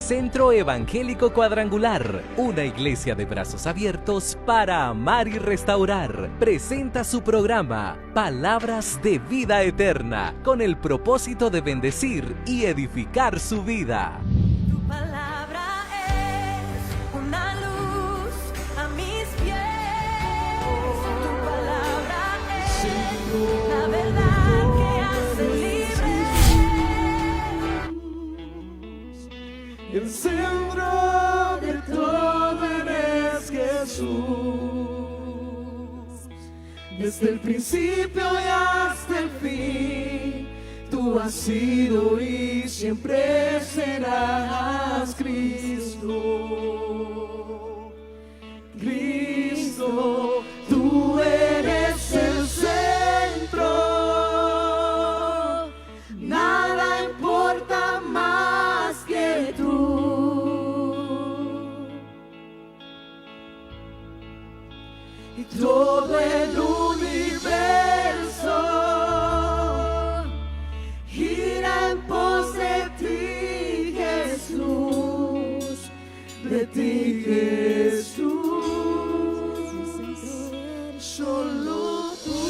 Centro Evangélico Cuadrangular, una iglesia de brazos abiertos para amar y restaurar, presenta su programa Palabras de Vida Eterna, con el propósito de bendecir y edificar su vida. Tu palabra es una luz a mis pies. Tu palabra es la verdad que hace libre. El centro de todo eres Jesús. Desde el principio y hasta el fin, tú has sido y siempre serás Cristo. Cristo, tú eres el centro. Nada importa más que tú. Y todo el universo gira en pos de ti, Jesús, de ti, Jesús, solo tú.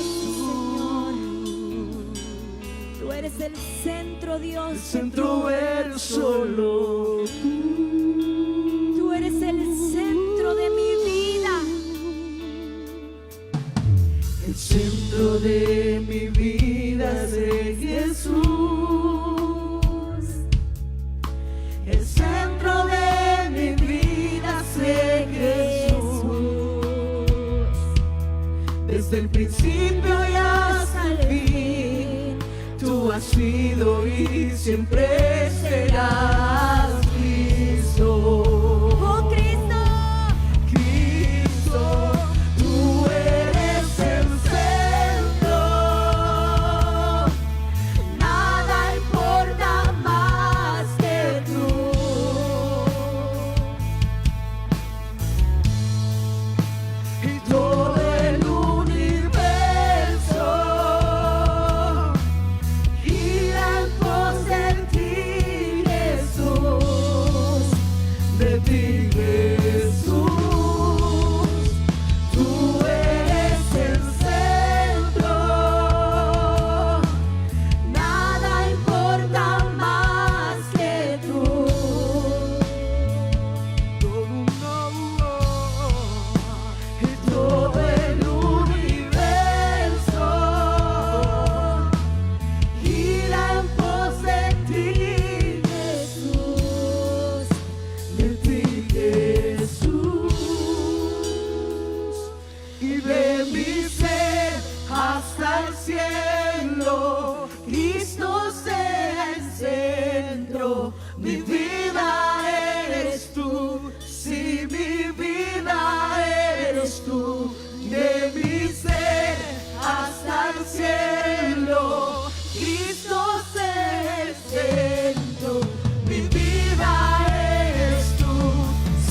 Tú eres el centro, Dios. El centro eres solo tú. Tú eres el centro de mi vida. El centro de mi vida es de Jesús. El centro de mi vida es de Jesús. Desde el principio y hasta el fin, tú has sido y siempre serás Cristo. Oh, Cristo. Cristo, tú eres el centro. Nada importa más que tú. Y todo el universo gira en pos de ti, Jesús, de ti, Jesús. Tú eres el centro. Nada importa más que tú. Y todo el universo gira en pos de ti, Jesús, de ti, Jesús. Y de mi ser hasta el cielo, Cristo sea el centro. Mi vida eres tú, sí, mi vida eres tú. De mi ser hasta el cielo, Cristo sea el centro. Mi vida eres tú,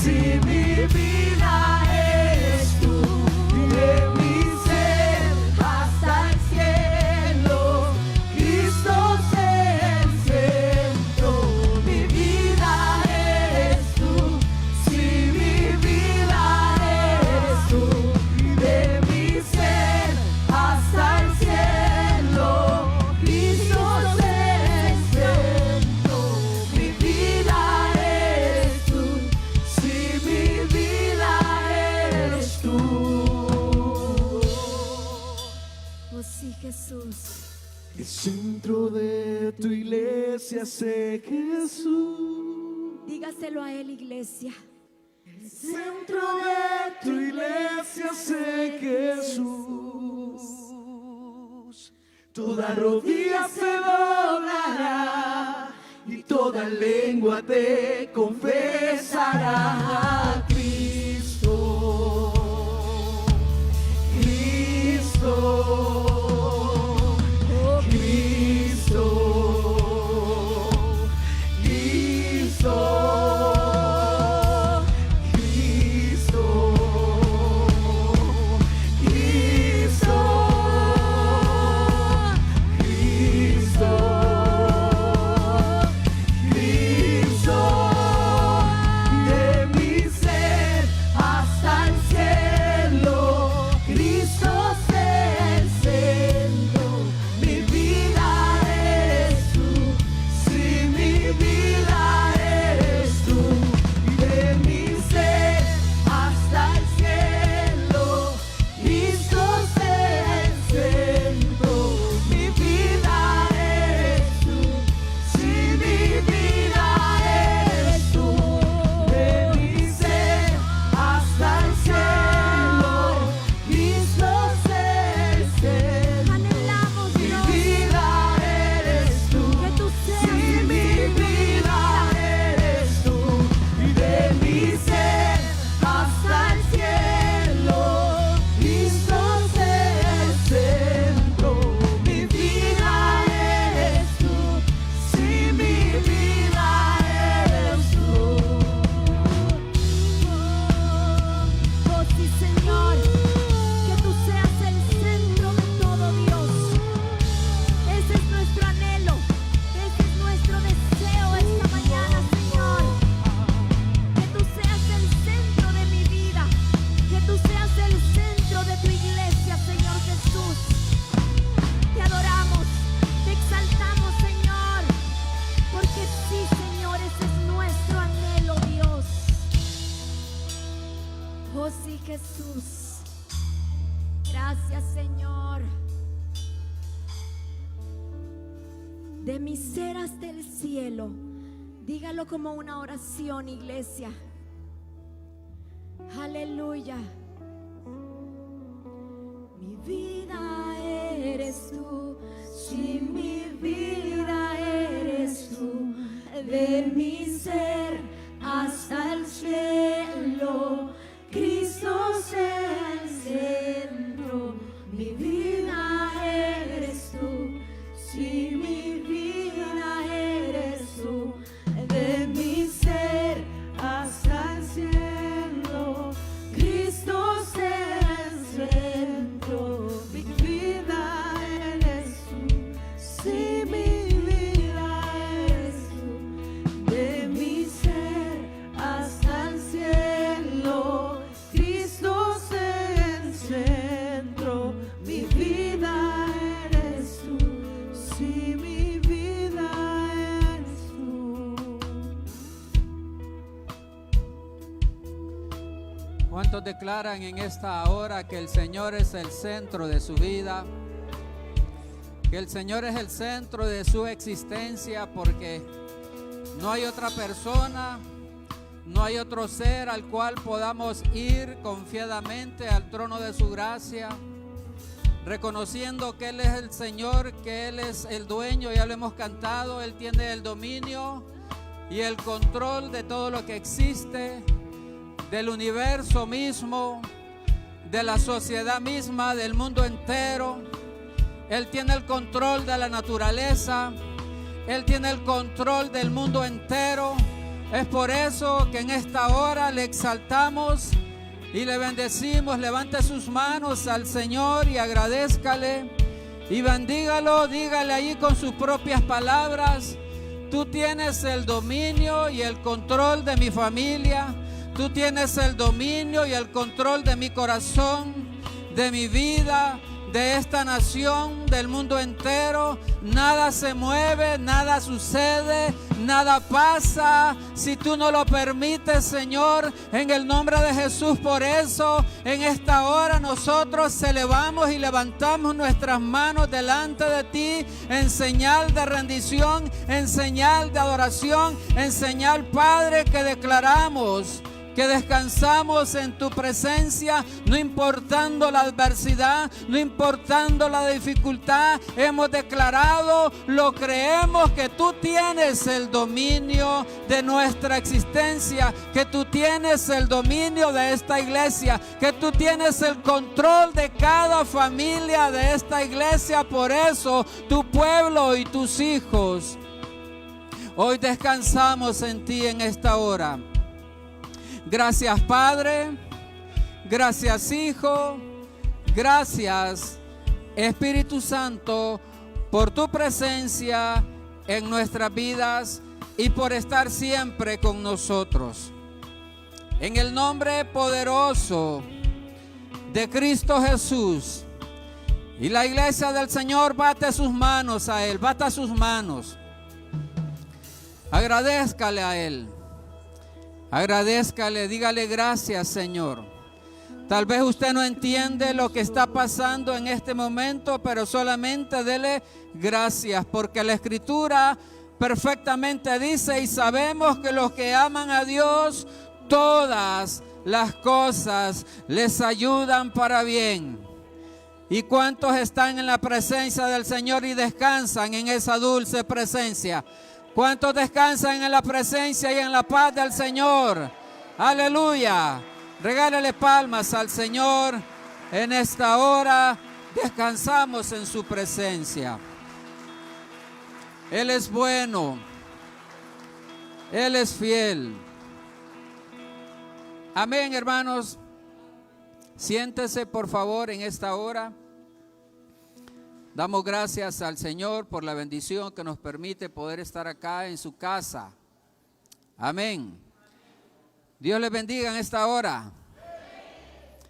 sí, mi vida eres tú. De mi ser hasta el cielo, Cristo sea el centro. Mi vida eres tú, sí, mi vida eres tú. De mi ser hasta el cielo, Cristo sea el centro. Mi vida eres tú, sí, mi vida eres tú. Oh, sí, Jesús. El centro de tu iglesia sé Jesús. Dígaselo a él, iglesia. El centro de tu iglesia sé Jesús. Toda rodilla se doblará y toda lengua te confesará. Cristo, Cristo. Cristo, Cristo, Cristo, Cristo, Cristo, Cristo. Jesús. Gracias, Señor. De mi ser hasta el cielo. Dígalo como una oración, iglesia. Aleluya. Mi vida eres tú, sí, mi vida eres tú. De mi ser hasta el cielo, Cristo sea el centro. Mi vida eres tú, sí, mi vida eres tú. De mi ser hasta el cielo, Cristo sea el centro. Mi vida eres tú, sí, mi vida eres tú. De mi ser hasta el cielo, Cristo sea el centro. Mi vida eres tú, sí, mi vida eres tú. ¿Cuántos declaran en esta hora que el Señor es el centro de su vida? Que el Señor es el centro de su existencia, porque no hay otra persona, no hay otro ser al cual podamos ir confiadamente al trono de su gracia, reconociendo que Él es el Señor, que Él es el dueño. Ya lo hemos cantado, Él tiene el dominio y el control de todo lo que existe, del universo mismo, de la sociedad misma, del mundo entero. Él tiene el control de la naturaleza, Él tiene el control del mundo entero. Es por eso que en esta hora le exaltamos y le bendecimos. Levante sus manos al Señor y agradézcale y bendígalo. Dígale ahí con sus propias palabras: tú tienes el dominio y el control de mi familia. Tú tienes el dominio y el control de mi corazón, de mi vida, de esta nación, del mundo entero. Nada se mueve, nada sucede, nada pasa si tú no lo permites, Señor, en el nombre de Jesús. Por eso en esta hora nosotros elevamos y levantamos nuestras manos delante de ti en señal de rendición, en señal de adoración, en señal, Padre, que declaramos que descansamos en tu presencia, no importando la adversidad, no importando la dificultad. Hemos declarado, lo creemos, que tú tienes el dominio de nuestra existencia, que tú tienes el dominio de esta iglesia, que tú tienes el control de cada familia de esta iglesia. Por eso tu pueblo y tus hijos hoy descansamos en ti en esta hora. Gracias, Padre. Gracias, Hijo. Gracias, Espíritu Santo, por tu presencia en nuestras vidas y por estar siempre con nosotros. En el nombre poderoso de Cristo Jesús. Y la iglesia del Señor bate sus manos a Él. Bata sus manos. Agradézcale a Él. Agradézcale, dígale: gracias, Señor. Tal vez usted no entiende lo que está pasando en este momento, pero solamente dele gracias, porque la Escritura perfectamente dice: y sabemos que los que aman a Dios, todas las cosas les ayudan para bien. ¿Y cuántos están en la presencia del Señor y descansan en esa dulce presencia? ¿Cuántos descansan en la presencia y en la paz del Señor? Aleluya. Regálale palmas al Señor en esta hora. Descansamos en su presencia. Él es bueno. Él es fiel. Amén, hermanos. Siéntese, por favor, en esta hora. Damos gracias al Señor por la bendición que nos permite poder estar acá en su casa. Amén. Dios les bendiga en esta hora.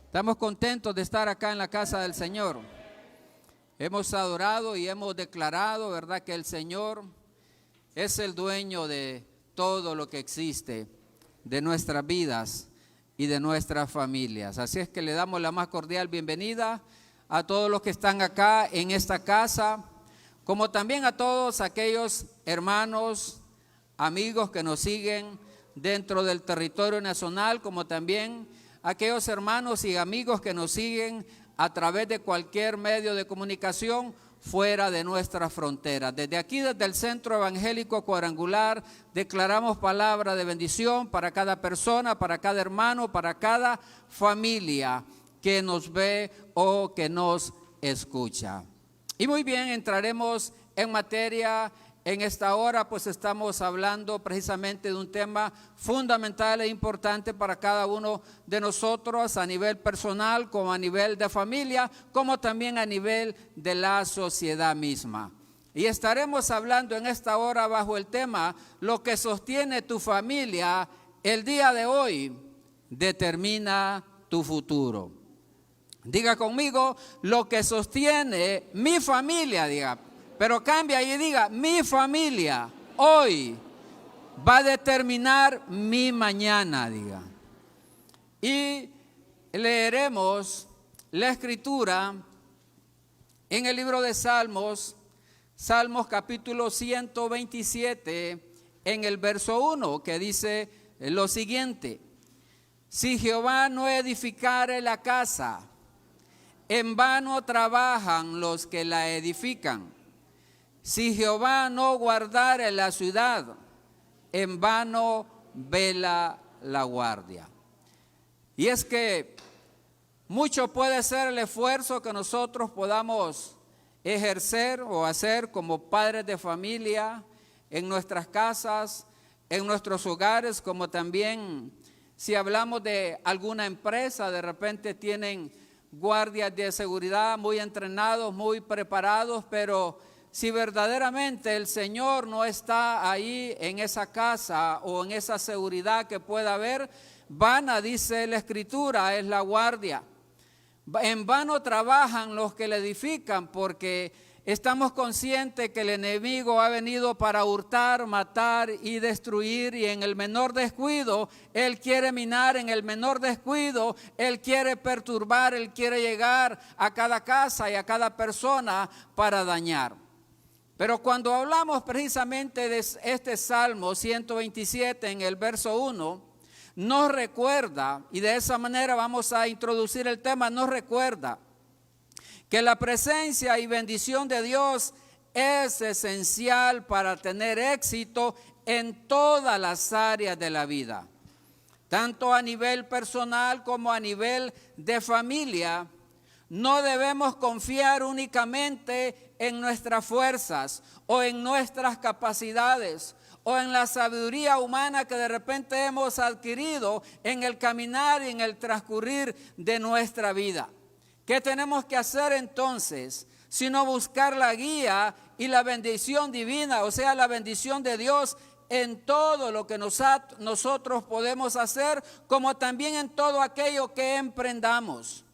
Estamos contentos de estar acá en la casa del Señor. Hemos adorado y hemos declarado, ¿verdad?, que el Señor es el dueño de todo lo que existe, de nuestras vidas. y de nuestras familias. Así es que le damos la más cordial bienvenida a todos los que están acá en esta casa, como también a todos aquellos hermanos, amigos que nos siguen dentro del territorio nacional, como también aquellos hermanos y amigos que nos siguen a través de cualquier medio de comunicación fuera de nuestras fronteras. Desde aquí, desde el Centro Evangélico Cuadrangular, declaramos palabra de bendición para cada persona, para cada hermano, para cada familia que nos ve o que nos escucha. Y muy bien, entraremos en materia en esta hora, pues estamos hablando precisamente de un tema fundamental e importante para cada uno de nosotros a nivel personal, como a nivel de familia, como también a nivel de la sociedad misma. Y estaremos hablando en esta hora bajo el tema: lo que sostiene tu familia el día de hoy determina tu futuro. Diga conmigo: lo que sostiene mi familia, diga. Pero cambia y diga: mi familia hoy va a determinar mi mañana, diga. Y leeremos la escritura en el libro de Salmos, Salmos capítulo 127, en el verso 1, que dice lo siguiente: si Jehová no edificare la casa, en vano trabajan los que la edifican. Si Jehová no guardare la ciudad, en vano vela la guardia. Y es que mucho puede ser el esfuerzo que nosotros podamos ejercer o hacer como padres de familia en nuestras casas, en nuestros hogares, como también si hablamos de alguna empresa, de repente tienen guardias de seguridad muy entrenados, muy preparados, pero si verdaderamente el Señor no está ahí en esa casa o en esa seguridad que pueda haber, vana, dice la Escritura, es la guardia. En vano trabajan los que le edifican, porque estamos conscientes que el enemigo ha venido para hurtar, matar y destruir, y en el menor descuido, él quiere minar, en el menor descuido, él quiere perturbar, él quiere llegar a cada casa y a cada persona para dañar. Pero cuando hablamos precisamente de este Salmo 127 en el verso 1, nos recuerda, y de esa manera vamos a introducir el tema, nos recuerda que la presencia y bendición de Dios es esencial para tener éxito en todas las áreas de la vida, tanto a nivel personal como a nivel de familia. No debemos confiar únicamente en nuestras fuerzas o en nuestras capacidades o en la sabiduría humana que de repente hemos adquirido en el caminar y en el transcurrir de nuestra vida. ¿Qué tenemos que hacer entonces? Sino buscar la guía y la bendición divina, o sea, la bendición de Dios en todo lo que nosotros podemos hacer, como también en todo aquello que emprendamos.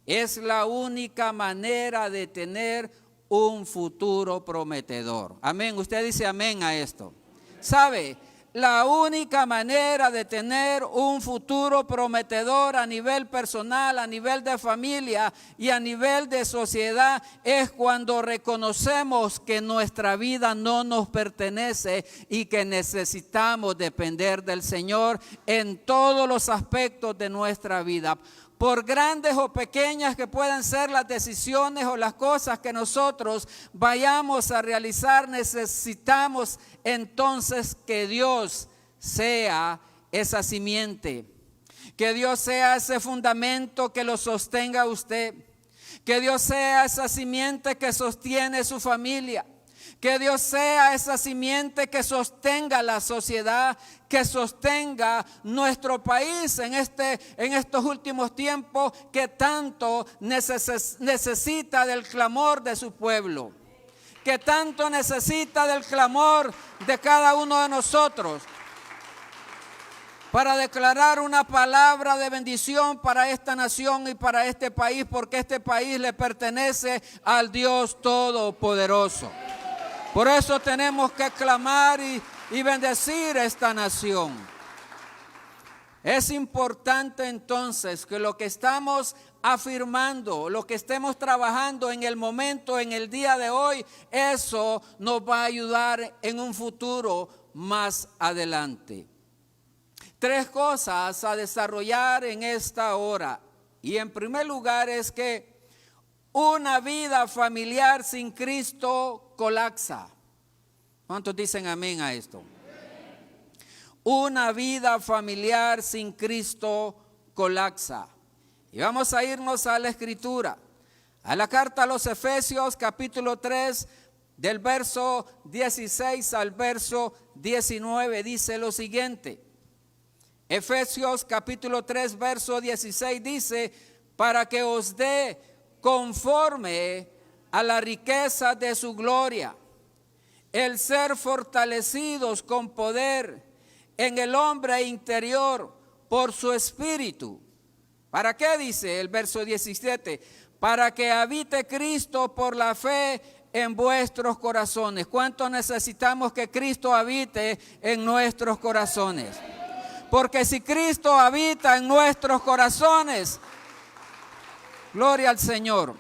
Es la única manera de tener un futuro prometedor. Amén. Usted dice amén a esto. ¿Sabe? La única manera de tener un futuro prometedor a nivel personal, a nivel de familia y a nivel de sociedad es cuando reconocemos que nuestra vida no nos pertenece y que necesitamos depender del Señor en todos los aspectos de nuestra vida. Por grandes o pequeñas que puedan ser las decisiones o las cosas que nosotros vayamos a realizar, necesitamos entonces que Dios sea esa simiente, que Dios sea ese fundamento que lo sostenga a usted, que Dios sea esa simiente que sostiene su familia, que Dios sea esa simiente que sostenga la sociedad, que sostenga nuestro país en estos últimos tiempos que tanto necesita del clamor de su pueblo, que tanto necesita del clamor de cada uno de nosotros para declarar una palabra de bendición para esta nación y para este país, porque este país le pertenece al Dios Todopoderoso. Por eso tenemos que clamar y bendecir esta nación. Es importante entonces que lo que estamos afirmando, lo que estemos trabajando en el momento, en el día de hoy, eso nos va a ayudar en un futuro más adelante. 3 cosas a desarrollar en esta hora. Y en primer lugar es que una vida familiar sin Cristo colapsa. ¿Cuántos dicen amén a esto? Una vida familiar sin Cristo colapsa. Y vamos a irnos a la Escritura, a la carta a los Efesios, capítulo 3, del verso 16 al verso 19, dice lo siguiente. Efesios capítulo 3, verso 16 dice, para que os dé conforme a la riqueza de su gloria, el ser fortalecidos con poder en el hombre interior por su espíritu. ¿Para qué dice el verso 17? Para que habite Cristo por la fe en vuestros corazones. ¿Cuánto necesitamos que Cristo habite en nuestros corazones? Porque si Cristo habita en nuestros corazones, gloria al Señor.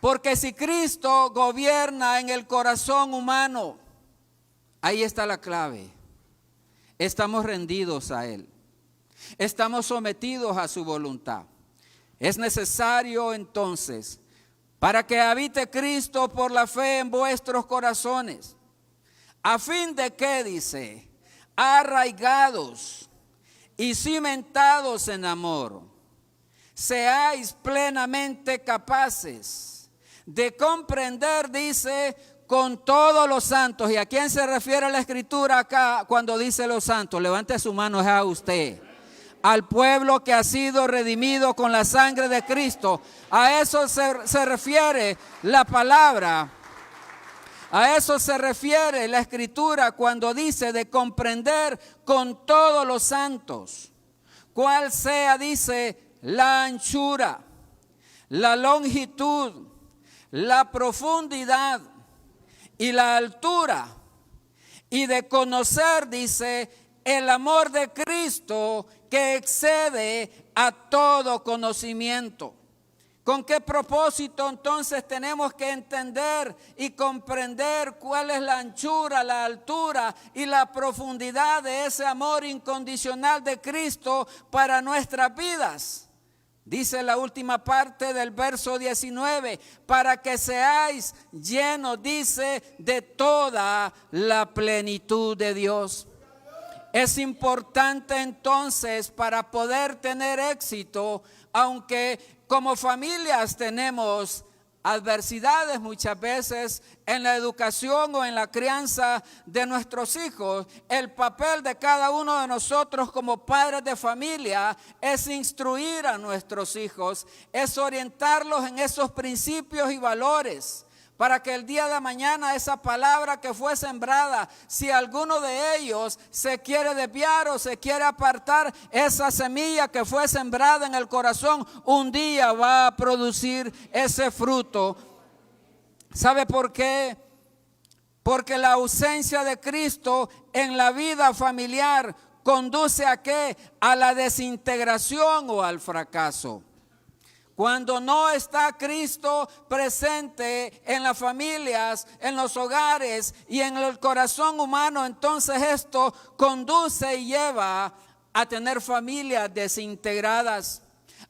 Porque si Cristo gobierna en el corazón humano, ahí está la clave. Estamos rendidos a Él. Estamos sometidos a su voluntad. Es necesario entonces, para que habite Cristo por la fe en vuestros corazones, a fin de que, dice, arraigados y cimentados en amor, seáis plenamente capaces de comprender, dice, con todos los santos. ¿Y a quién se refiere la Escritura acá cuando dice los santos? Levante su mano, es a usted. Al pueblo que ha sido redimido con la sangre de Cristo. A eso se refiere la palabra. A eso se refiere la Escritura cuando dice de comprender con todos los santos. Cuál sea, dice, la anchura, la longitud, la profundidad y la altura, y de conocer, dice, el amor de Cristo que excede a todo conocimiento. ¿Con qué propósito entonces tenemos que entender y comprender cuál es la anchura, la altura y la profundidad de ese amor incondicional de Cristo para nuestras vidas? Dice la última parte del verso 19, para que seáis llenos, dice, de toda la plenitud de Dios. Es importante entonces para poder tener éxito, aunque como familias tenemos adversidades muchas veces en la educación o en la crianza de nuestros hijos, el papel de cada uno de nosotros como padres de familia es instruir a nuestros hijos, es orientarlos en esos principios y valores, para que el día de mañana esa palabra que fue sembrada, si alguno de ellos se quiere desviar o se quiere apartar, esa semilla que fue sembrada en el corazón un día va a producir ese fruto. ¿Sabe por qué? Porque la ausencia de Cristo en la vida familiar conduce ¿a qué? A la desintegración o al fracaso. Cuando no está Cristo presente en las familias, en los hogares y en el corazón humano, entonces esto conduce y lleva a tener familias desintegradas,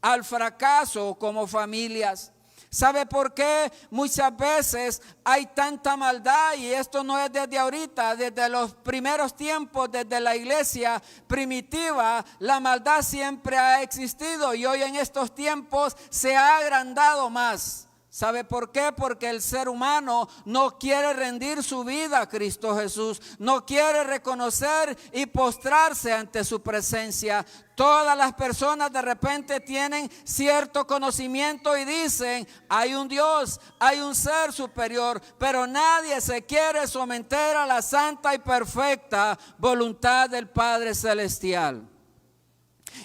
al fracaso como familias. ¿Sabe por qué muchas veces hay tanta maldad? Y esto no es desde ahorita, desde los primeros tiempos, desde la iglesia primitiva, la maldad siempre ha existido y hoy en estos tiempos se ha agrandado más. ¿Sabe por qué? Porque el ser humano no quiere rendir su vida a Cristo Jesús, no quiere reconocer y postrarse ante su presencia. Todas las personas de repente tienen cierto conocimiento y dicen, hay un Dios, hay un ser superior, pero nadie se quiere someter a la santa y perfecta voluntad del Padre Celestial.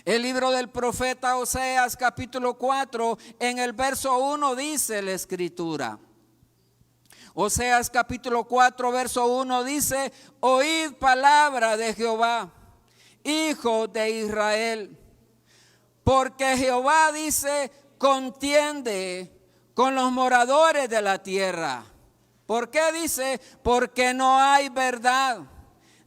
El libro del profeta Oseas capítulo 4 en el verso 1 dice la Escritura. Oseas capítulo 4 verso 1 dice, oíd palabra de Jehová, hijos de Israel. Porque Jehová dice, contiende con los moradores de la tierra. ¿Por qué dice? Porque no hay verdad,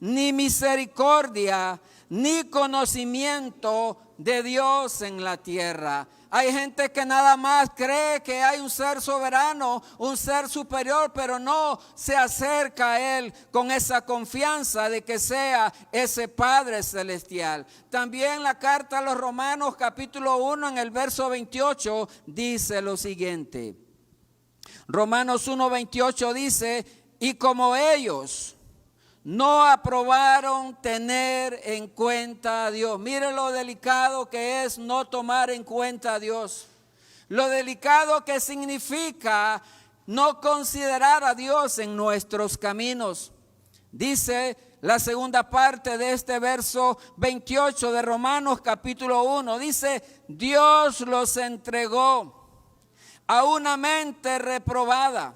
ni misericordia, ni conocimiento de Dios en la tierra. Hay gente que nada más cree que hay un ser soberano, un ser superior, pero no se acerca a Él con esa confianza de que sea ese Padre celestial. También la carta a los Romanos capítulo 1 en el verso 28 dice lo siguiente. Romanos 1:28 dice, y como ellos no aprobaron tener en cuenta a Dios. Mire lo delicado que es no tomar en cuenta a Dios. Lo delicado que significa no considerar a Dios en nuestros caminos. Dice la segunda parte de este verso 28 de Romanos capítulo 1. Dice, Dios los entregó a una mente reprobada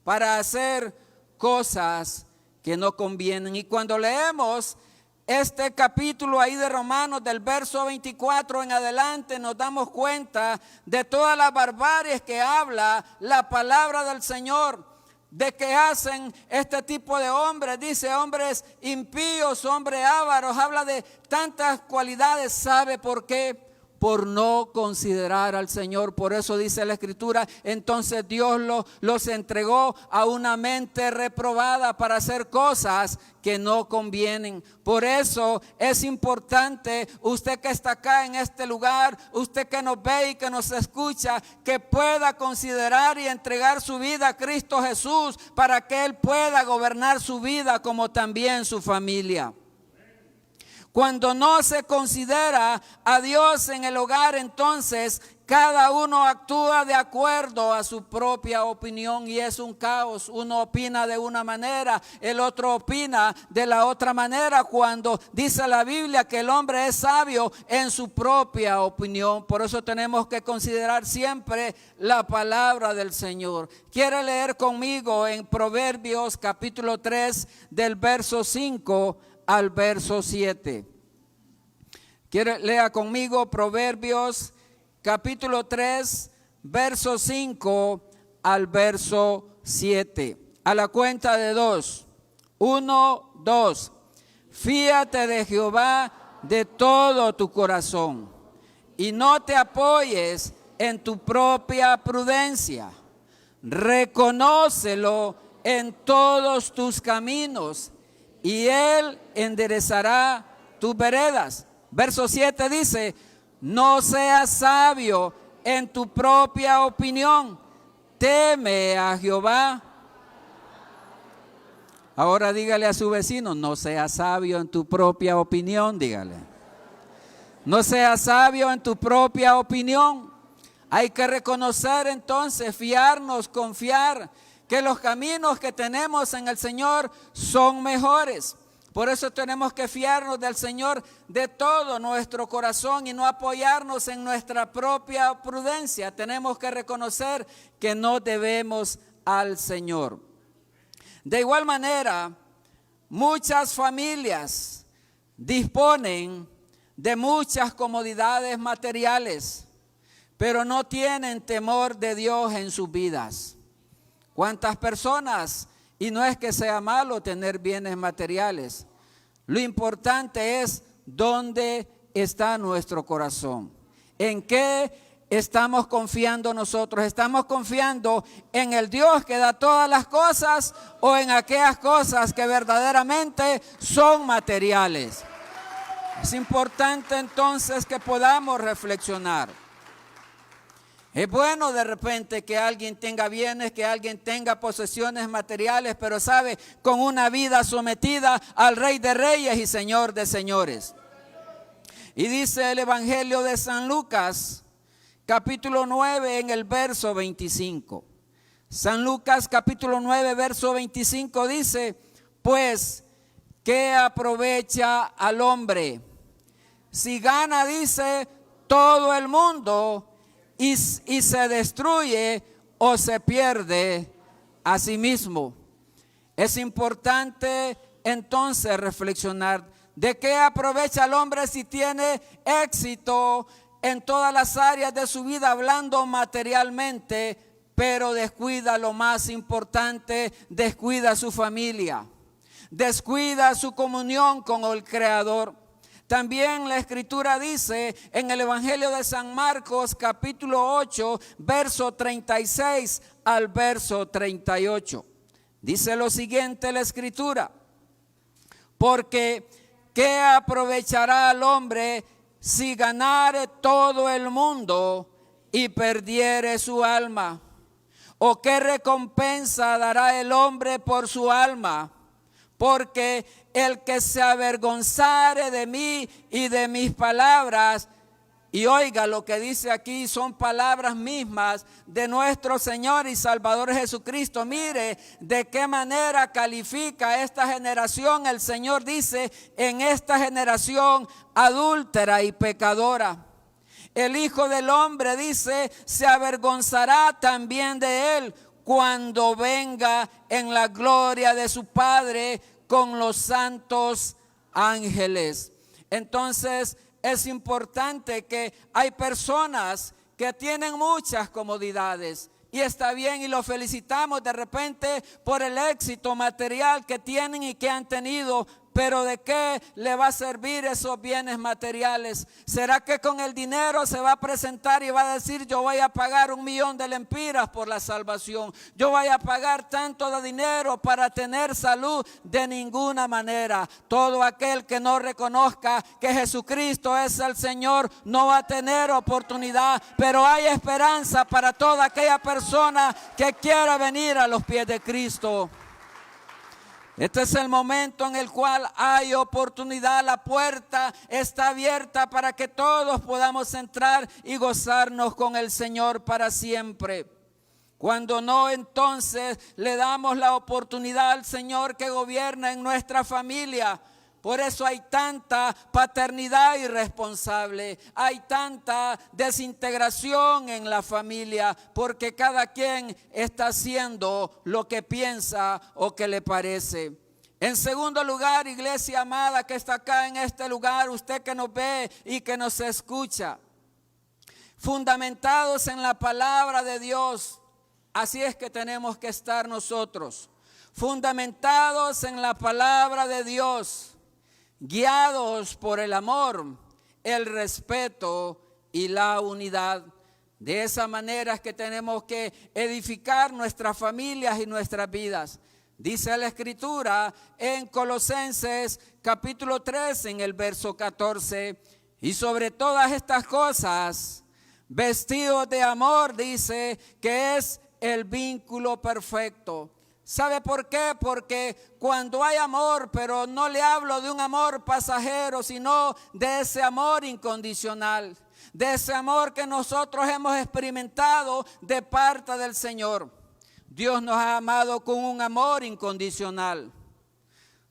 para hacer cosas que no convienen. Y cuando leemos este capítulo ahí de Romanos del verso 24 en adelante, nos damos cuenta de todas las barbaries que habla la palabra del Señor, de que hacen este tipo de hombres. Dice hombres impíos, hombres ávaros, habla de tantas cualidades. ¿Sabe por qué? Por no considerar al Señor. Por eso dice la Escritura, entonces Dios los entregó a una mente reprobada para hacer cosas que no convienen. Por eso es importante, usted que está acá en este lugar, usted que nos ve y que nos escucha, que pueda considerar y entregar su vida a Cristo Jesús para que Él pueda gobernar su vida como también su familia. Cuando no se considera a Dios en el hogar, entonces cada uno actúa de acuerdo a su propia opinión y es un caos. Uno opina de una manera, el otro opina de la otra manera, cuando dice la Biblia que el hombre es sabio en su propia opinión. Por eso tenemos que considerar siempre la palabra del Señor. ¿Quiere leer conmigo en Proverbios capítulo 3 del verso 5 al verso 7? Lea conmigo Proverbios capítulo 3, verso 5 al verso 7. A la cuenta de 2. 1, 2. Fíate de Jehová de todo tu corazón y no te apoyes en tu propia prudencia. Reconócelo en todos tus caminos y Él enderezará tus veredas. Verso 7 dice, no seas sabio en tu propia opinión, teme a Jehová. Ahora dígale a su vecino, no seas sabio en tu propia opinión, dígale. No seas sabio en tu propia opinión. Hay que reconocer entonces, fiarnos, confiar que los caminos que tenemos en el Señor son mejores. Por eso tenemos que fiarnos del Señor de todo nuestro corazón y no apoyarnos en nuestra propia prudencia. Tenemos que reconocer que no debemos al Señor. De igual manera, muchas familias disponen de muchas comodidades materiales, pero no tienen temor de Dios en sus vidas. ¿Cuántas personas? Y no es que sea malo tener bienes materiales. Lo importante es dónde está nuestro corazón. ¿En qué estamos confiando nosotros? ¿Estamos confiando en el Dios que da todas las cosas o en aquellas cosas que verdaderamente son materiales? Es importante entonces que podamos reflexionar. Es bueno de repente que alguien tenga bienes, que alguien tenga posesiones materiales, pero sabe, con una vida sometida al Rey de Reyes y Señor de Señores. Y dice el Evangelio de San Lucas, capítulo 9, en el verso 25. San Lucas, capítulo 9, verso 25 dice, pues, ¿qué aprovecha al hombre si gana, dice, todo el mundo y se destruye o se pierde a sí mismo? Es importante entonces reflexionar ¿De qué aprovecha el hombre si tiene éxito en todas las áreas de su vida, hablando materialmente, pero descuida lo más importante, descuida su familia, descuida su comunión con el Creador? También la Escritura dice en el Evangelio de San Marcos, capítulo 8, verso 36 al verso 38. Dice lo siguiente la Escritura: porque ¿qué aprovechará al hombre si ganare todo el mundo y perdiere su alma? ¿O qué recompensa dará el hombre por su alma? Porque el que se avergonzare de mí y de mis palabras, y oiga lo que dice aquí, son palabras mismas de nuestro Señor y Salvador Jesucristo. Mire de qué manera califica esta generación. El Señor dice: en esta generación adúltera y pecadora, el Hijo del Hombre, dice, se avergonzará también de él cuando venga en la gloria de su Padre con los santos ángeles. Entonces es importante que hay personas que tienen muchas comodidades, y está bien y los felicitamos de repente por el éxito material que tienen y que han tenido. Pero ¿de qué le va a servir esos bienes materiales? ¿Será que con el dinero se va a presentar y va a decir: yo voy a pagar 1,000,000 de lempiras por la salvación, yo voy a pagar tanto de dinero para tener salud? De ninguna manera. Todo aquel que no reconozca que Jesucristo es el Señor no va a tener oportunidad. Pero hay esperanza para toda aquella persona que quiera venir a los pies de Cristo. Este es el momento en el cual hay oportunidad. La puerta está abierta para que todos podamos entrar y gozarnos con el Señor para siempre. Cuando no, entonces le damos la oportunidad al Señor que gobierna en nuestra familia. Por eso hay tanta paternidad irresponsable, hay tanta desintegración en la familia, porque cada quien está haciendo lo que piensa o que le parece. En segundo lugar, iglesia amada que está acá en este lugar, usted que nos ve y que nos escucha, fundamentados en la palabra de Dios, así es que tenemos que estar nosotros, fundamentados en la palabra de Dios, guiados por el amor, el respeto y la unidad. De esa manera es que tenemos que edificar nuestras familias y nuestras vidas. Dice la Escritura en Colosenses capítulo 3 en el verso 14: y sobre todas estas cosas, vestidos de amor, dice, que es el vínculo perfecto. ¿Sabe por qué? Porque cuando hay amor, pero no le hablo de un amor pasajero, sino de ese amor incondicional, de ese amor que nosotros hemos experimentado de parte del Señor. Dios nos ha amado con un amor incondicional.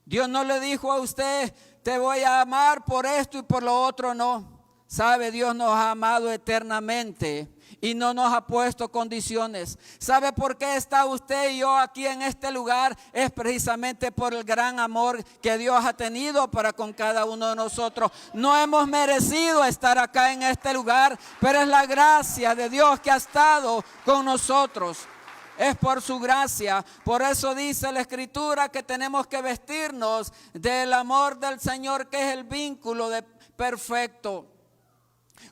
Dios no le dijo a usted: te voy a amar por esto y por lo otro, no. ¿Sabe? Dios nos ha amado eternamente y no nos ha puesto condiciones. ¿Sabe por qué está usted y yo aquí en este lugar? Es precisamente por el gran amor que Dios ha tenido para con cada uno de nosotros. No hemos merecido estar acá en este lugar, pero es la gracia de Dios que ha estado con nosotros. Es por su gracia. Por eso dice la Escritura que tenemos que vestirnos del amor del Señor, que es el vínculo perfecto.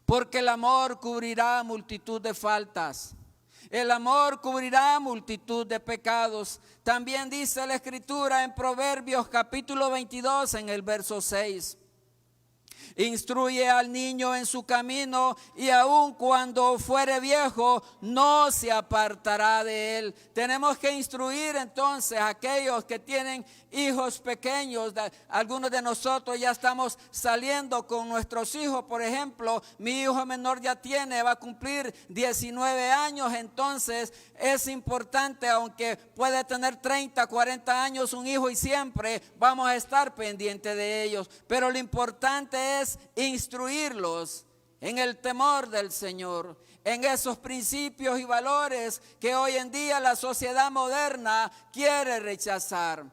Porque el amor cubrirá multitud de faltas. El amor cubrirá multitud de pecados. También dice la Escritura en Proverbios capítulo 22 en el verso 6: instruye al niño en su camino, y aun cuando fuere viejo no se apartará de él. Tenemos que instruir entonces a aquellos que tienen hijos pequeños. Algunos de nosotros ya estamos saliendo con nuestros hijos. Por ejemplo, mi hijo menor va a cumplir 19 años. Entonces es importante, aunque puede tener 30, 40 años un hijo, y siempre vamos a estar pendientes de ellos, pero lo importante es instruirlos en el temor del Señor, en esos principios y valores que hoy en día la sociedad moderna quiere rechazar.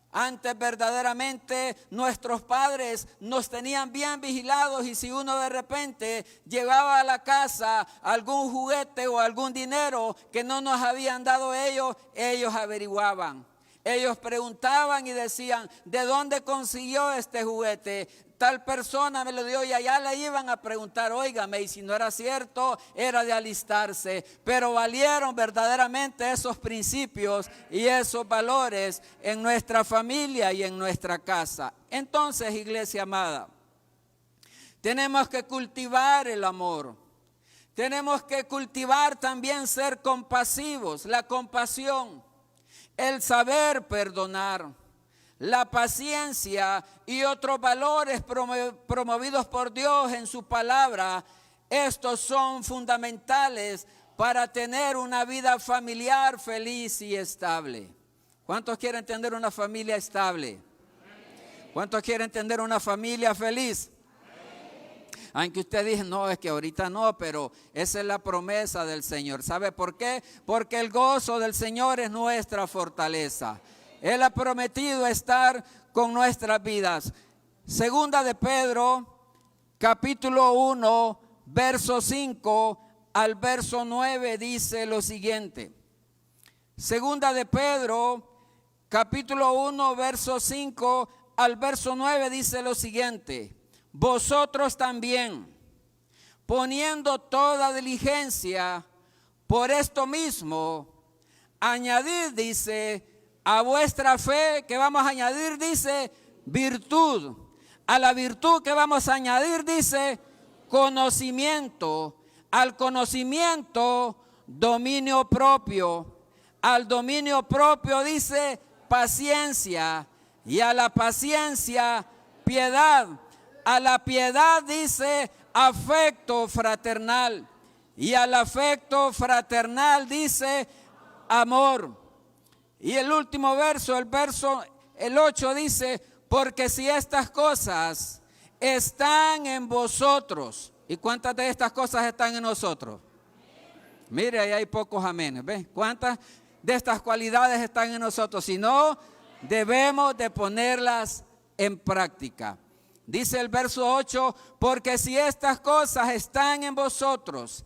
Antes verdaderamente nuestros padres nos tenían bien vigilados, y si uno de repente llevaba a la casa algún juguete o algún dinero que no nos habían dado ellos averiguaban. Ellos preguntaban y decían, ¿de dónde consiguió este juguete? Tal persona me lo dio, y allá le iban a preguntar, óigame, y si no era cierto, era de alistarse. Pero valieron verdaderamente esos principios y esos valores en nuestra familia y en nuestra casa. Entonces, iglesia amada, tenemos que cultivar el amor. Tenemos que cultivar también ser compasivos, la compasión, el saber perdonar, la paciencia y otros valores promovidos por Dios en su palabra. Estos son fundamentales para tener una vida familiar feliz y estable. ¿Cuántos quieren tener una familia estable? ¿Cuántos quieren tener una familia feliz? Aunque usted dice, no, es que ahorita no, pero esa es la promesa del Señor. ¿Sabe por qué? Porque el gozo del Señor es nuestra fortaleza. Él ha prometido estar con nuestras vidas. Segunda de Pedro, capítulo 1, verso 5 al verso 9 dice lo siguiente. Segunda de Pedro, capítulo 1, verso 5 al verso 9 dice lo siguiente. Vosotros también, poniendo toda diligencia por esto mismo, añadid, dice, a vuestra fe, que vamos a añadir, dice, virtud. A la virtud que vamos a añadir, dice, conocimiento. Al conocimiento, dominio propio. Al dominio propio, dice, paciencia. Y a la paciencia, piedad. A la piedad, dice, afecto fraternal. Y al afecto fraternal, dice, amor. Y el último verso, el 8 dice, porque si estas cosas están en vosotros. ¿Y cuántas de estas cosas están en nosotros? Mire, ahí hay pocos amenes, ¿ves? ¿Cuántas de estas cualidades están en nosotros? Si no, debemos de ponerlas en práctica. Dice el verso 8, porque si estas cosas están en vosotros,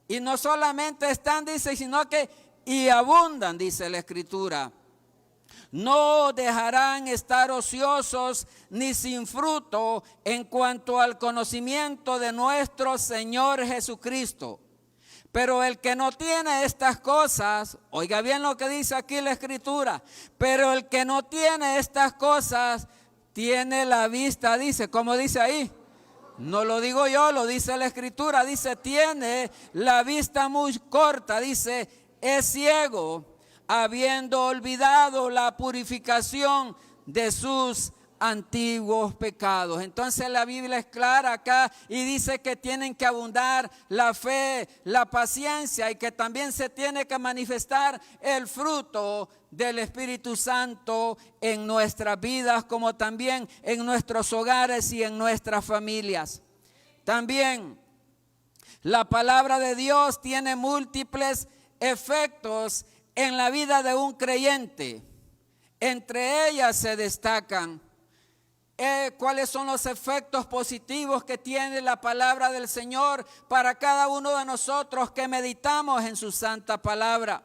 y no solamente están, dice, sino que y abundan, dice la Escritura, no dejarán estar ociosos ni sin fruto en cuanto al conocimiento de nuestro Señor Jesucristo. Pero el que no tiene estas cosas, oiga bien lo que dice aquí la Escritura, pero el que no tiene estas cosas, tiene la vista, dice, ¿cómo dice ahí? No lo digo yo, lo dice la Escritura, dice, tiene la vista muy corta, dice, es ciego, habiendo olvidado la purificación de sus antiguos pecados. Entonces la Biblia es clara acá y dice que tienen que abundar la fe, la paciencia, y que también se tiene que manifestar el fruto del Espíritu Santo en nuestras vidas, como también en nuestros hogares y en nuestras familias. También la palabra de Dios tiene múltiples efectos en la vida de un creyente. Entre ellas se destacan cuáles son los efectos positivos que tiene la palabra del Señor para cada uno de nosotros que meditamos en su santa palabra.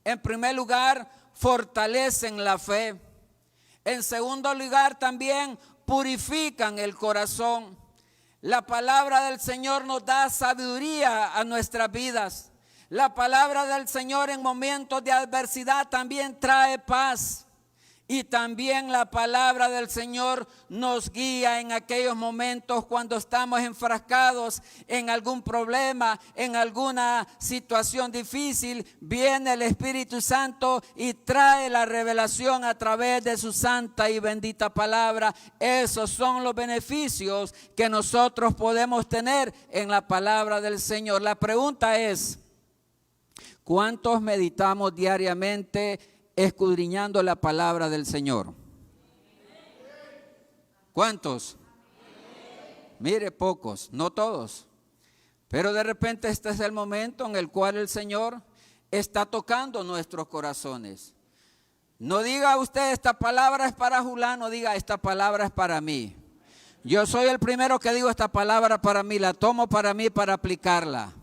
En primer lugar, fortalecen la fe. En segundo lugar, también purifican el corazón. La palabra del Señor nos da sabiduría a nuestras vidas. La palabra del Señor en momentos de adversidad también trae paz. Y también la palabra del Señor nos guía en aquellos momentos cuando estamos enfrascados en algún problema, en alguna situación difícil. Viene el Espíritu Santo y trae la revelación a través de su santa y bendita palabra. Esos son los beneficios que nosotros podemos tener en la palabra del Señor. La pregunta es, ¿cuántos meditamos diariamente escudriñando la palabra del Señor? ¿Cuántos? Mire, pocos, no todos. Pero de repente este es el momento en el cual el Señor está tocando nuestros corazones. No diga usted esta palabra es para Julano, diga esta palabra es para mí. Yo soy el primero que digo esta palabra para mí, la tomo para mí para aplicarla,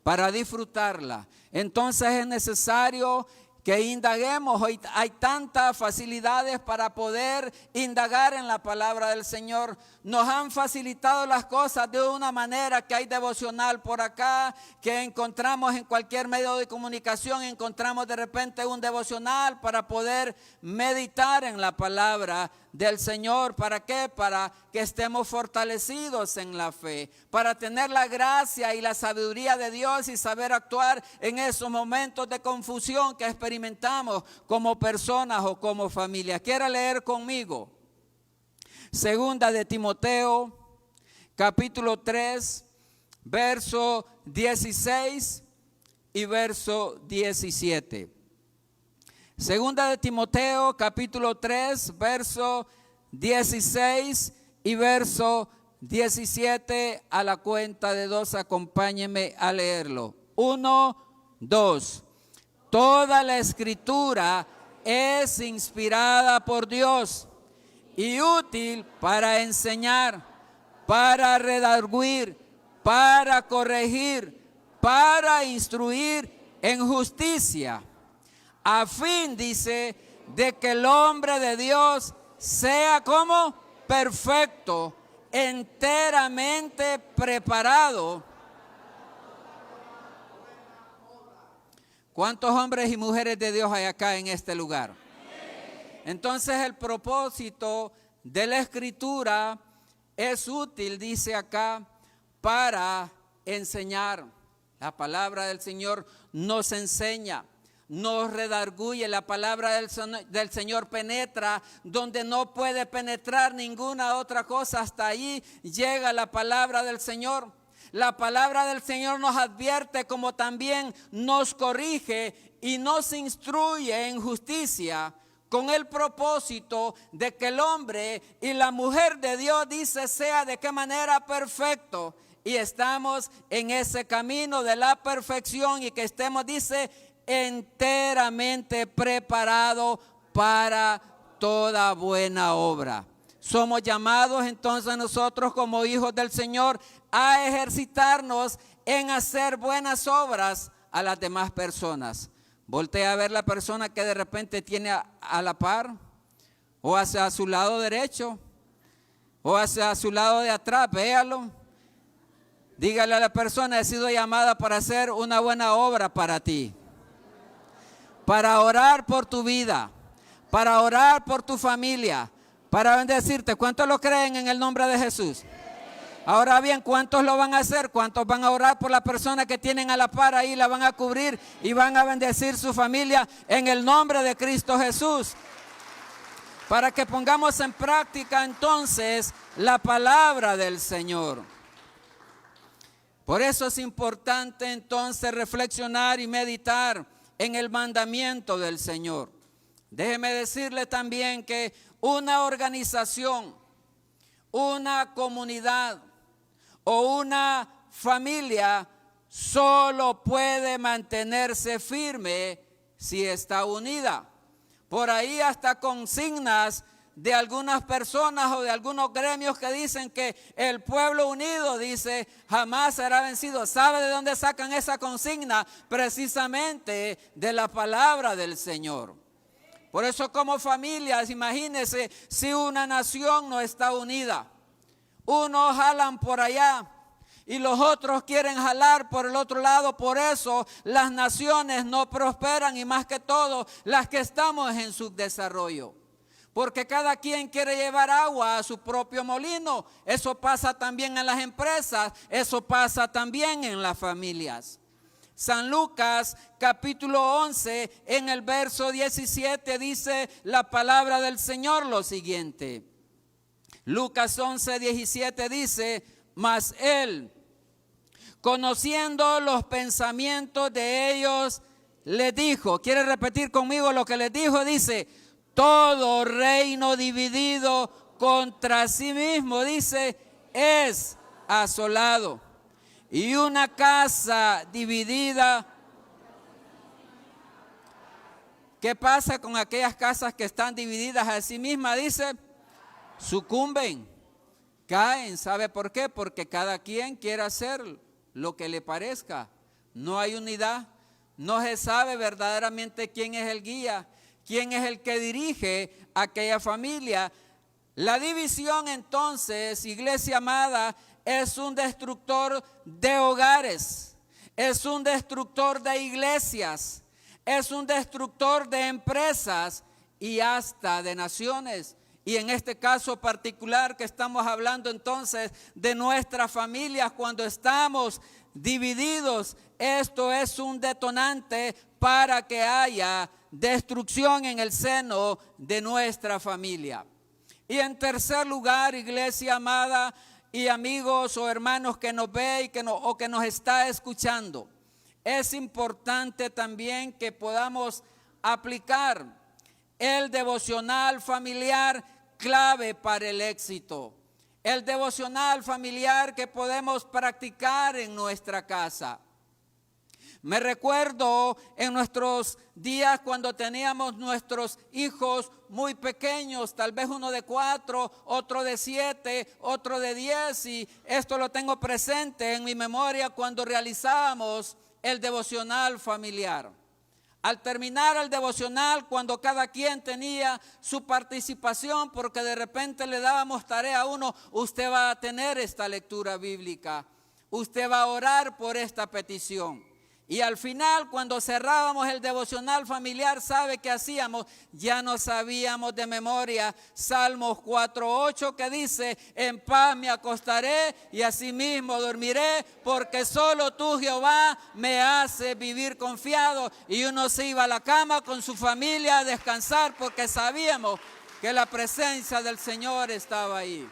para disfrutarla. Entonces es necesario que indaguemos. Hoy hay tantas facilidades para poder indagar en la palabra del Señor. Nos han facilitado las cosas de una manera que hay devocional por acá, que encontramos en cualquier medio de comunicación, encontramos de repente un devocional para poder meditar en la palabra del Señor. ¿Para qué? Para que estemos fortalecidos en la fe, para tener la gracia y la sabiduría de Dios y saber actuar en esos momentos de confusión que experimentamos como personas o como familia. ¿Quiere leer conmigo? Segunda de Timoteo, capítulo 3, verso 16 y verso 17. Segunda de Timoteo, capítulo 3, verso 16 y verso 17. A la cuenta de 2, acompáñenme a leerlo. 1, 2. Toda la escritura es inspirada por Dios y útil para enseñar, para redarguir, para corregir, para instruir en justicia, a fin, dice, de que el hombre de Dios sea como perfecto, enteramente preparado. ¿Cuántos hombres y mujeres de Dios hay acá en este lugar? Entonces el propósito de la escritura es útil, dice acá, para enseñar. La palabra del Señor nos enseña, nos redarguye. La palabra del Señor penetra donde no puede penetrar ninguna otra cosa. Hasta ahí llega la palabra del Señor. La palabra del Señor nos advierte, como también nos corrige y nos instruye en justicia, con el propósito de que el hombre y la mujer de Dios, dice, sea de qué manera perfecto. Y estamos en ese camino de la perfección y que estemos, dice, enteramente preparados para toda buena obra. Somos llamados entonces nosotros como hijos del Señor a ejercitarnos en hacer buenas obras a las demás personas. Voltea a ver la persona que de repente tiene a la par, o hacia su lado derecho, o hacia su lado de atrás, véalo. Dígale a la persona: he sido llamada para hacer una buena obra para ti, para orar por tu vida, para orar por tu familia, para bendecirte. ¿Cuántos lo creen en el nombre de Jesús? Ahora bien, ¿cuántos lo van a hacer? ¿Cuántos van a orar por la persona que tienen a la par ahí? La van a cubrir y van a bendecir su familia en el nombre de Cristo Jesús. Para que pongamos en práctica entonces la palabra del Señor. Por eso es importante entonces reflexionar y meditar en el mandamiento del Señor. Déjeme decirle también que una organización, una comunidad o una familia solo puede mantenerse firme si está unida. Por ahí hasta consignas de algunas personas o de algunos gremios que dicen que el pueblo unido, dice, jamás será vencido. ¿Sabe de dónde sacan esa consigna? Precisamente de la palabra del Señor. Por eso, como familias, imagínense si una nación no está unida. Unos jalan por allá y los otros quieren jalar por el otro lado. Por eso las naciones no prosperan, y más que todo las que estamos en subdesarrollo. Porque cada quien quiere llevar agua a su propio molino. Eso pasa también en las empresas, eso pasa también en las familias. San Lucas capítulo 11, en el verso 17 dice la palabra del Señor lo siguiente. Lucas 11, 17 dice: mas él, conociendo los pensamientos de ellos, les dijo. ¿Quiere repetir conmigo lo que les dijo? Dice: todo reino dividido contra sí mismo, dice, es asolado. Y una casa dividida ¿Qué pasa con aquellas casas que están divididas a sí mismas? Dice, sucumben, caen. ¿Sabe por qué? Porque cada quien quiere hacer lo que le parezca. No hay unidad. No se sabe verdaderamente quién es el guía, quién es el que dirige aquella familia. La división entonces, iglesia amada, es un destructor de hogares, es un destructor de iglesias, es un destructor de empresas y hasta de naciones. Y en este caso particular que estamos hablando entonces de nuestras familias, cuando estamos divididos, esto es un detonante para que haya destrucción en el seno de nuestra familia. Y en tercer lugar, iglesia amada y amigos o hermanos que nos ve y o que nos está escuchando, es importante también que podamos aplicar el devocional familiar, clave para el éxito. El devocional familiar que podemos practicar en nuestra casa. Me recuerdo en nuestros días cuando teníamos nuestros hijos muy pequeños, tal vez uno de 4, otro de 7, otro de 10, y esto lo tengo presente en mi memoria cuando realizábamos el devocional familiar. Al terminar el devocional, cuando cada quien tenía su participación, porque de repente le dábamos tarea a uno, usted va a tener esta lectura bíblica, usted va a orar por esta petición. Y al final, cuando cerrábamos el devocional familiar, ¿sabe qué hacíamos? Ya no sabíamos de memoria Salmos 4:8 que dice, en paz me acostaré y asimismo dormiré, porque solo tú, Jehová, me haces vivir confiado. Y uno se iba a la cama con su familia a descansar porque sabíamos que la presencia del Señor estaba ahí.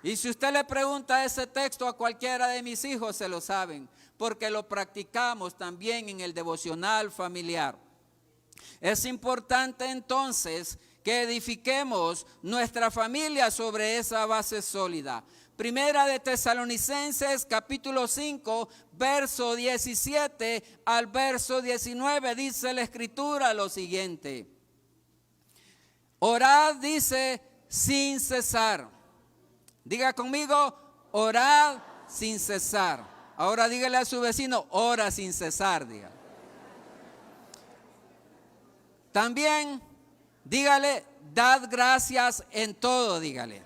Y si usted le pregunta ese texto a cualquiera de mis hijos, se lo saben, porque lo practicamos también en el devocional familiar. Es importante entonces que edifiquemos nuestra familia sobre esa base sólida. Primera de Tesalonicenses capítulo 5, verso 17 al verso 19, dice la Escritura lo siguiente. Orad, dice, sin cesar. Diga conmigo, orad sin cesar. Ahora dígale a su vecino, ora sin cesar, diga. También dígale, dad gracias en todo, dígale.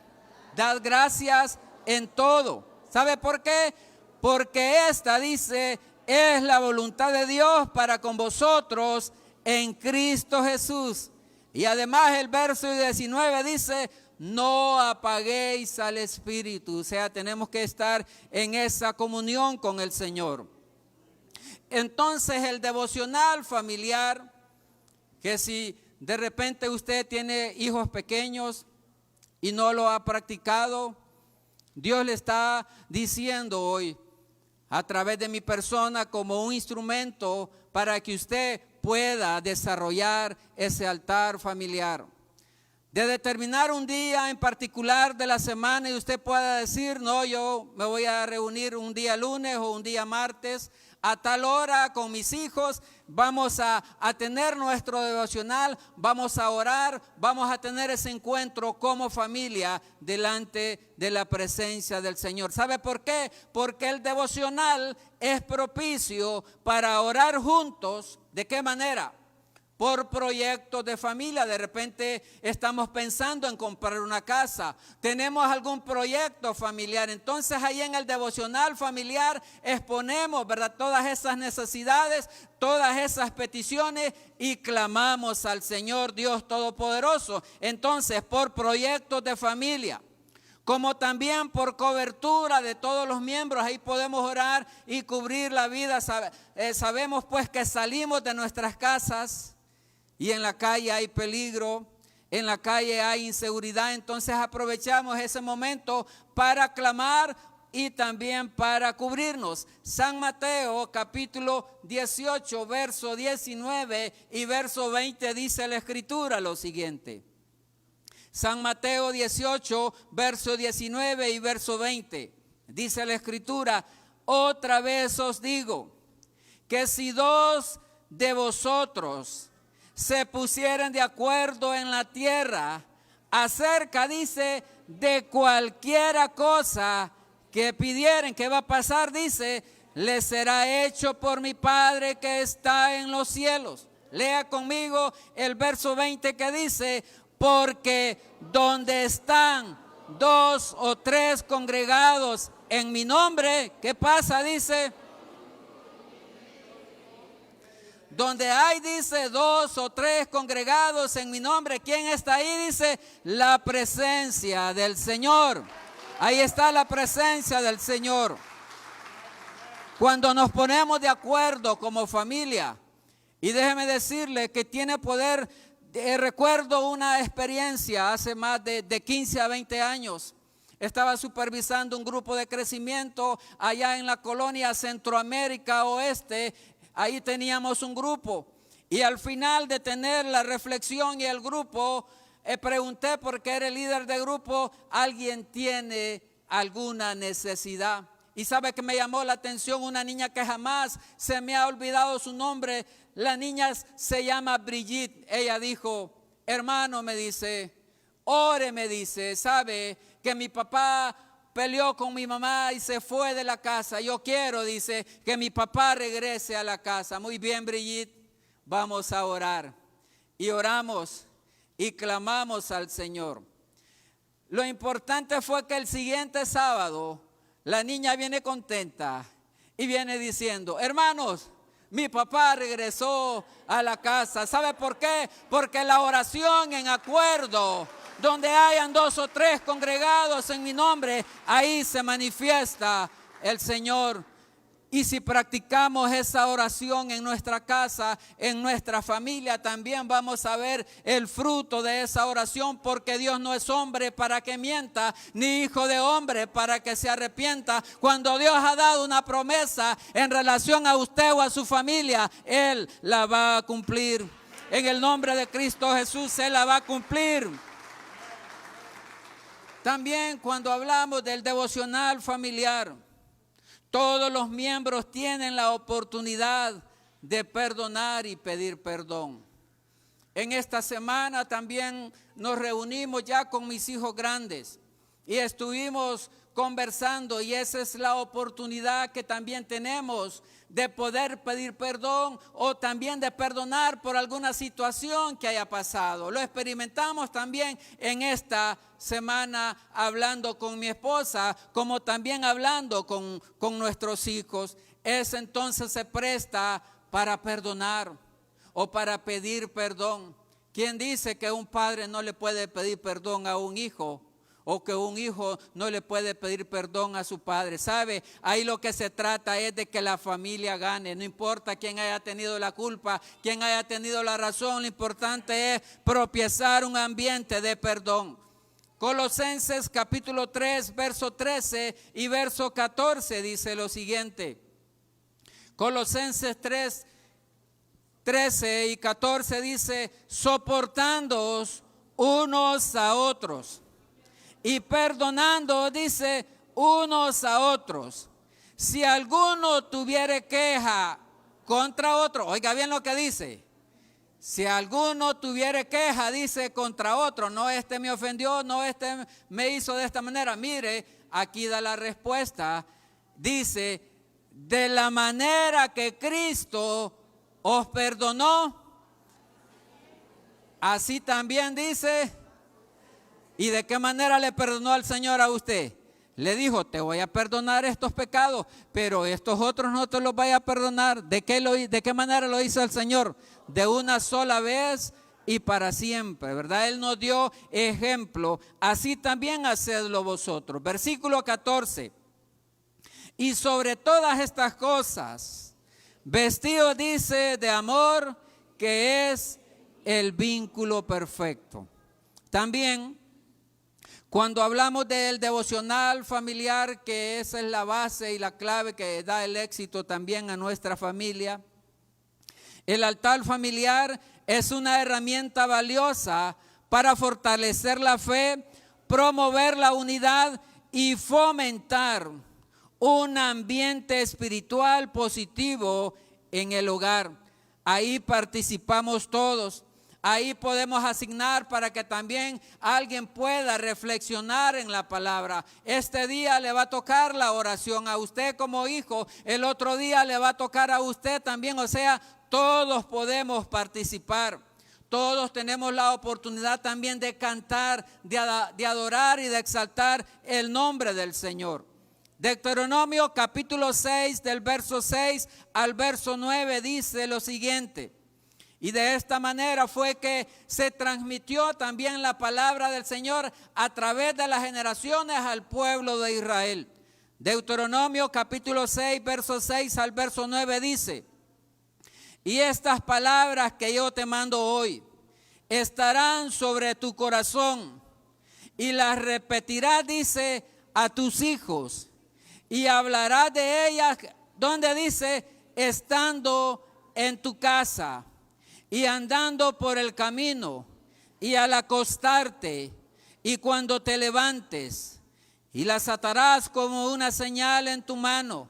Dad gracias en todo. ¿Sabe por qué? Porque esta, dice, es la voluntad de Dios para con vosotros en Cristo Jesús. Y además el verso 19 dice, no apaguéis al Espíritu. O sea, tenemos que estar en esa comunión con el Señor. Entonces el devocional familiar, que si de repente usted tiene hijos pequeños y no lo ha practicado, Dios le está diciendo hoy a través de mi persona como un instrumento para que usted pueda desarrollar ese altar familiar. De determinar un día en particular de la semana y usted pueda decir, no, yo me voy a reunir un día lunes o un día martes a tal hora con mis hijos, vamos a tener nuestro devocional, vamos a orar, vamos a tener ese encuentro como familia delante de la presencia del Señor. ¿Sabe por qué? Porque el devocional es propicio para orar juntos. ¿De qué manera? Por proyectos de familia. De repente estamos pensando en comprar una casa, tenemos algún proyecto familiar, entonces ahí en el devocional familiar exponemos, ¿verdad?, todas esas necesidades, todas esas peticiones y clamamos al Señor Dios Todopoderoso. Entonces, por proyectos de familia, como también por cobertura de todos los miembros, ahí podemos orar y cubrir la vida. Sabemos pues que salimos de nuestras casas y en la calle hay peligro, en la calle hay inseguridad, entonces aprovechamos ese momento para clamar y también para cubrirnos. San Mateo capítulo 18, verso 19 y verso 20 dice la Escritura lo siguiente. San Mateo 18, verso 19 y verso 20 dice la Escritura, otra vez os digo que si dos de vosotros se pusieren de acuerdo en la tierra acerca, dice, de cualquiera cosa que pidieren. ¿Qué va a pasar? Dice, les será hecho por mi Padre que está en los cielos. Lea conmigo el verso 20 que dice, porque donde están 2 o 3 congregados en mi nombre, ¿qué pasa? Dice, donde hay, dice, 2 o 3 congregados en mi nombre, ¿quién está ahí? Dice, la presencia del Señor. Ahí está la presencia del Señor. Cuando nos ponemos de acuerdo como familia, y déjeme decirle que tiene poder. Recuerdo una experiencia hace más de 15 a 20 años. Estaba supervisando un grupo de crecimiento allá en la colonia Centroamérica Oeste. Ahí teníamos un grupo. Y al final de tener la reflexión y el grupo, pregunté, porque era el líder del grupo, ¿alguien tiene alguna necesidad? Y sabe que me llamó la atención una niña que jamás se me ha olvidado su nombre. La niña se llama Brigitte. Ella dijo, hermano, me dice, ore, me dice, sabe que mi papá peleó con mi mamá y se fue de la casa. Yo quiero, dice, que mi papá regrese a la casa. Muy bien, Brigitte, vamos a orar. Y oramos y clamamos al Señor. Lo importante fue que el siguiente sábado la niña viene contenta y viene diciendo, hermanos, mi papá regresó a la casa. ¿Sabe por qué? Porque la oración en acuerdo, donde hayan 2 o 3 congregados en mi nombre, ahí se manifiesta el Señor. Y si practicamos esa oración en nuestra casa, en nuestra familia, también vamos a ver el fruto de esa oración, porque Dios no es hombre para que mienta, ni hijo de hombre para que se arrepienta. Cuando Dios ha dado una promesa en relación a usted o a su familia, Él la va a cumplir. En el nombre de Cristo Jesús, Él la va a cumplir. También cuando hablamos del devocional familiar, todos los miembros tienen la oportunidad de perdonar y pedir perdón. En esta semana también nos reunimos ya con mis hijos grandes y estuvimos conversando, y esa es la oportunidad que también tenemos de poder pedir perdón o también de perdonar por alguna situación que haya pasado. Lo experimentamos también en esta semana hablando con mi esposa, como también hablando con nuestros hijos. Eso entonces se presta para perdonar o para pedir perdón. ¿Quién dice que un padre no le puede pedir perdón a un hijo? O que un hijo no le puede pedir perdón a su padre. ¿Sabe? Ahí lo que se trata es de que la familia gane. No importa quién haya tenido la culpa, quién haya tenido la razón. Lo importante es propiciar un ambiente de perdón. Colosenses capítulo 3, verso 13 y verso 14 dice lo siguiente. Colosenses 3, 13 y 14 dice, soportándoos unos a otros y perdonando, dice, unos a otros. Si alguno tuviere queja contra otro, oiga bien lo que dice. Si alguno tuviere queja, dice, contra otro, no este me ofendió, no este me hizo de esta manera. Mire, aquí da la respuesta. Dice, de la manera que Cristo os perdonó, así también dice. ¿Y de qué manera le perdonó al Señor a usted? Le dijo, te voy a perdonar estos pecados, pero estos otros no te los voy a perdonar. ¿De qué manera lo hizo el Señor? De una sola vez y para siempre, ¿verdad? Él nos dio ejemplo. Así también hacedlo vosotros. Versículo 14. Y sobre todas estas cosas, vestidos, dice, de amor, que es el vínculo perfecto. También, cuando hablamos del devocional familiar, que esa es la base y la clave que da el éxito también a nuestra familia, el altar familiar es una herramienta valiosa para fortalecer la fe, promover la unidad y fomentar un ambiente espiritual positivo en el hogar. Ahí participamos todos. Ahí podemos asignar para que también alguien pueda reflexionar en la palabra. Este día le va a tocar la oración a usted como hijo. El otro día le va a tocar a usted también. O sea, todos podemos participar. Todos tenemos la oportunidad también de cantar, de adorar y de exaltar el nombre del Señor. Deuteronomio capítulo 6, del verso 6 al verso 9 dice lo siguiente. Y de esta manera fue que se transmitió también la palabra del Señor a través de las generaciones al pueblo de Israel. Deuteronomio capítulo 6, verso 6 al verso 9 dice: y estas palabras que yo te mando hoy estarán sobre tu corazón y las repetirás, dice, a tus hijos, y hablarás de ellas, donde dice, estando en tu casa y andando por el camino y al acostarte y cuando te levantes, y las atarás como una señal en tu mano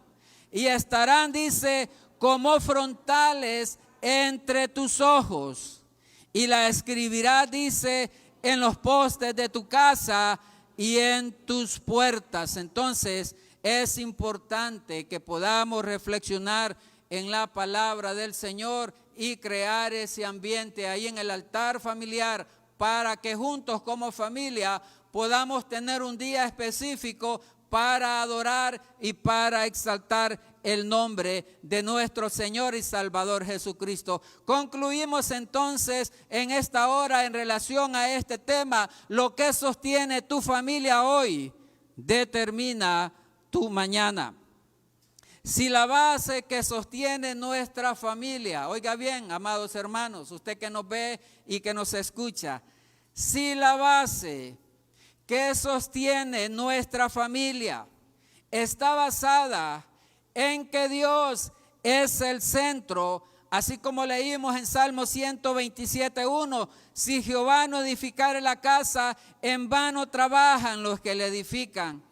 y estarán, dice, como frontales entre tus ojos, y la escribirás, dice, en los postes de tu casa y en tus puertas. Entonces es importante que podamos reflexionar en la palabra del Señor y crear ese ambiente ahí en el altar familiar para que juntos como familia podamos tener un día específico para adorar y para exaltar el nombre de nuestro Señor y Salvador Jesucristo. Concluimos entonces en esta hora en relación a este tema: lo que sostiene tu familia hoy determina tu mañana. Si la base que sostiene nuestra familia, oiga bien, amados hermanos, usted que nos ve y que nos escucha, si la base que sostiene nuestra familia está basada en que Dios es el centro, así como leímos en Salmo 127:1, si Jehová no edificare la casa, en vano trabajan los que le edifican.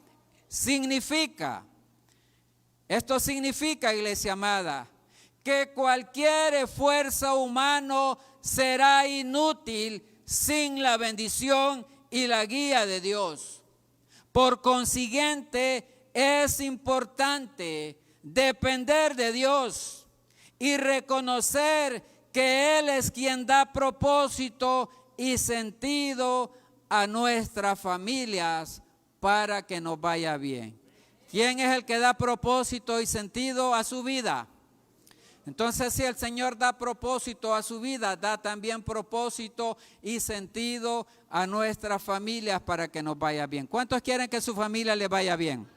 Esto significa, iglesia amada, que cualquier esfuerzo humano será inútil sin la bendición y la guía de Dios. Por consiguiente, es importante depender de Dios y reconocer que Él es quien da propósito y sentido a nuestras familias para que nos vaya bien. ¿Quién es el que da propósito y sentido a su vida? Entonces, si el Señor da propósito a su vida, da también propósito y sentido a nuestras familias para que nos vaya bien. ¿Cuántos quieren que su familia le vaya bien?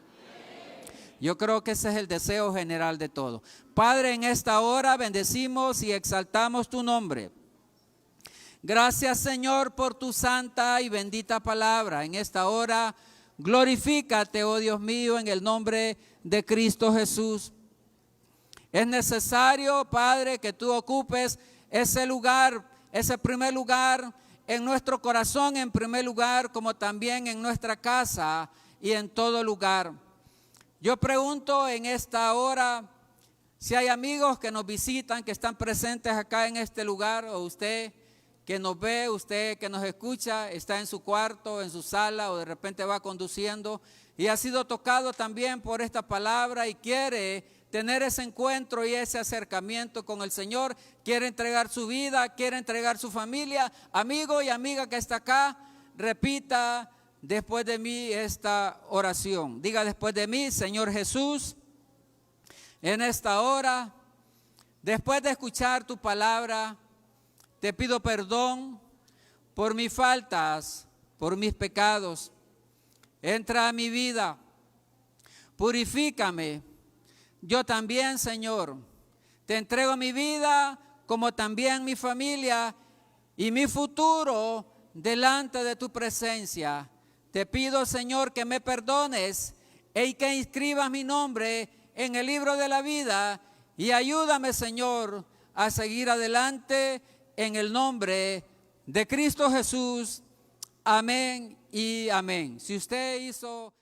Yo creo que ese es el deseo general de todos. Padre, en esta hora bendecimos y exaltamos tu nombre. Gracias, Señor, por tu santa y bendita palabra. En esta hora, glorifícate, oh Dios mío, en el nombre de Cristo Jesús. Es necesario, Padre, que tú ocupes ese lugar, ese primer lugar en nuestro corazón, en primer lugar, como también en nuestra casa y en todo lugar. Yo pregunto en esta hora si hay amigos que nos visitan, que están presentes acá en este lugar, o usted que nos ve, usted que nos escucha, está en su cuarto, en su sala, o de repente va conduciendo y ha sido tocado también por esta palabra y quiere tener ese encuentro y ese acercamiento con el Señor, quiere entregar su vida, quiere entregar su familia. Amigo y amiga que está acá, repita después de mí esta oración. Diga después de mí: Señor Jesús, en esta hora, después de escuchar tu palabra, te pido perdón por mis faltas, por mis pecados. Entra a mi vida, purifícame. Yo también, Señor, te entrego mi vida, como también mi familia y mi futuro delante de tu presencia. Te pido, Señor, que me perdones y que inscribas mi nombre en el libro de la vida y ayúdame, Señor, a seguir adelante en el nombre de Cristo Jesús. Amén y amén. Si usted hizo...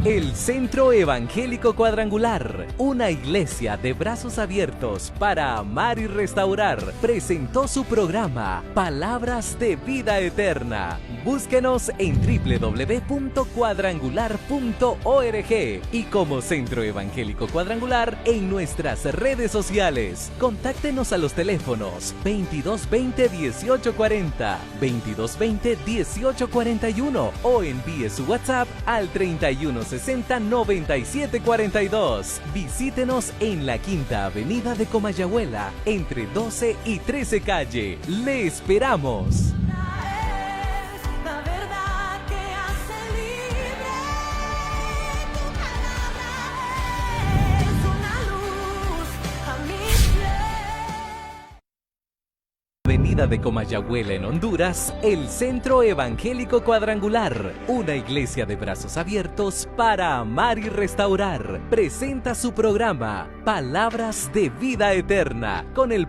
El Centro Evangélico Cuadrangular, una iglesia de brazos abiertos para amar y restaurar, presentó su programa Palabras de Vida Eterna. Búsquenos en www.cuadrangular.org y como Centro Evangélico Cuadrangular en nuestras redes sociales. Contáctenos a los teléfonos 2220-1840, 2220-1841 o envíe su WhatsApp al 3160-9742. Visítenos en la Quinta Avenida de Comayagüela, entre 12 y 13 calle. ¡Le esperamos! La verdad que hace libre, tu palabra es una luz a mis pies. Avenida de Comayagüela en Honduras, el Centro Evangélico Cuadrangular, una iglesia de brazos abiertos para amar y restaurar, presenta su programa Palabras de Vida Eterna con el